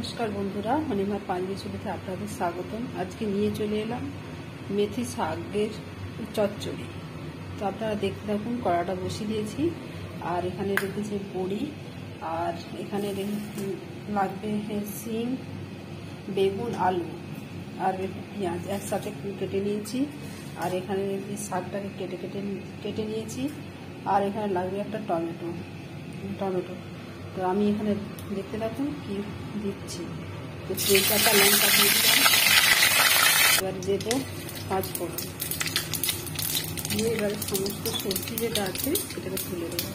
নমস্কার বন্ধুরা, অনিমার পাঞ্জাবিতে আপনাদের স্বাগতম। আজকে নিয়ে চলে এলাম মেথি শাকের চচ্চড়ি। তো আপনারা দেখতে থাকুন। কড়াটা বসিয়ে দিয়েছি, আর এখানে রেখেছি বড়ি, আর এখানে লাগবে শিম, বেগুন, আলু আর পেঁয়াজ একসাথে কেটে নিয়েছি। আর এখানে শাকটাকে কেটে নিয়েছি। আর এখানে লাগবে একটা টমেটো। তো আমি এখানে দেখতে থাকুন কি দিচ্ছি। তো তেজপাতা, লঙ্কা দিয়ে দিলাম। এবার দেবো 5 ফোড়ন দিয়ে এবারে সমস্ত সবজি যেটা আছে সেটাকে তুলে দেবো।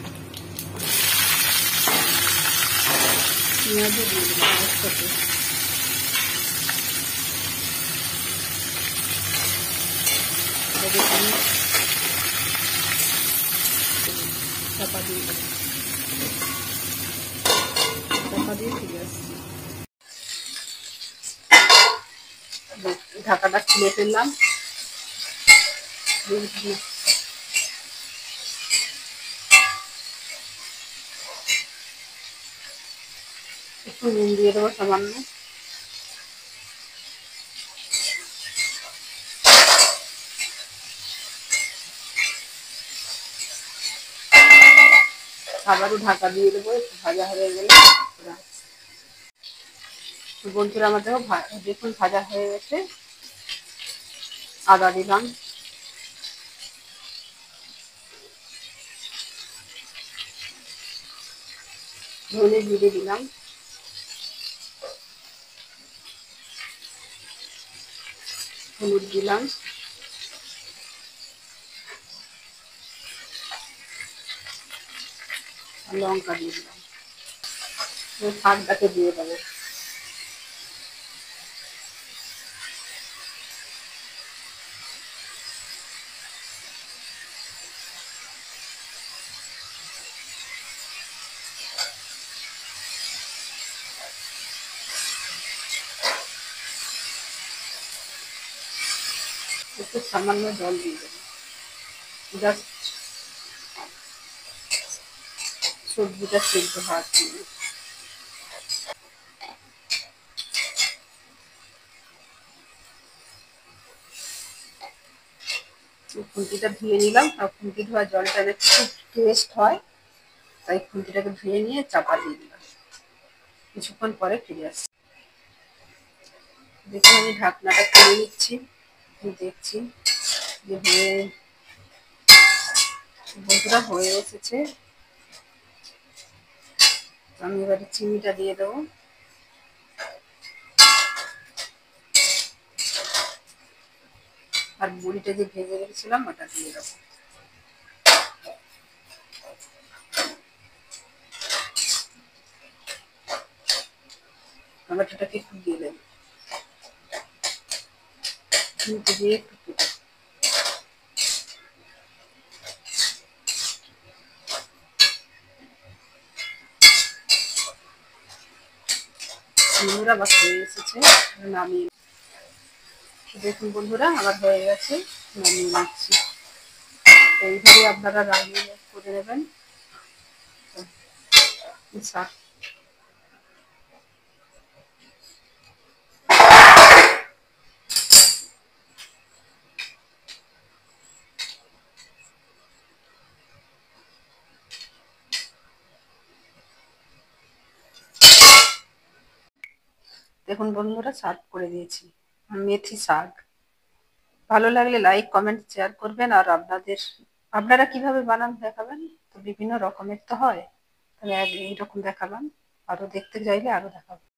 পেঁয়াজও দিয়ে দেবো একসাথে। চাপা দিয়ে দেবো, চাপা দিয়ে ফিরে আসছি। ঢাকাটা খুলে ফেললাম। একটু নুন দিয়ে দেবো সামান্য। আবারও ঢাকা দিয়ে দেবো, একটু ভাজা হয়ে গেলে। বন্ধুরা আমার দেখুন ভাজা হয়ে গেছে। আদা দিলাম, ধনে জিরে দিলাম, হলুদ দিলাম, লঙ্কা দিয়ে দিলাম। শাকটাকে দিয়ে দেবো। একটু সামান্য জল দিয়ে দেবো, জাস্ট সবজিটা সেদ্ধ হওয়ার জন্য। খুন্তিটা ধুয়ে নিলাম, আর খুন্তি ধোয়া জলটা খুব টেস্ট হয়, তাই খুন্তিটাকে ধুয়ে নিয়ে চাপা দিয়ে দিলাম। কিছুক্ষণ পরে ফিরে আসছি। দেখুন আমি ঢাকনাটা খুলে নিচ্ছি, দেখছি যে বন্ধুরা হয়ে এসেছে। আমি এবারে চিনিটা দিয়ে দেবো, আর বড়িটা যে ভেজে রেখেছিলাম ওটা দিয়ে দেবো। টমেটোটাকে একটু দিয়ে দেবো, দিয়ে একটু বন্ধুরা আবার হয়ে এসেছে, নামিয়ে। দেখুন বন্ধুরা আবার হয়ে গেছে, নামিয়ে নিচ্ছি। এইভাবে আপনারা রান্না করে নেবেন। দেখুন বন্ধুরা সার্ভ করে দিয়েছি মেথি শাক। ভালো লাগলে লাইক, কমেন্ট, শেয়ার করবেন। আর আপনারা কিভাবে বানান দেখাবেন। তো বিভিন্ন রকমের তো হয়, তাহলে এইরকম দেখালাম। আরো দেখতে চাইলে আরো দেখাবো।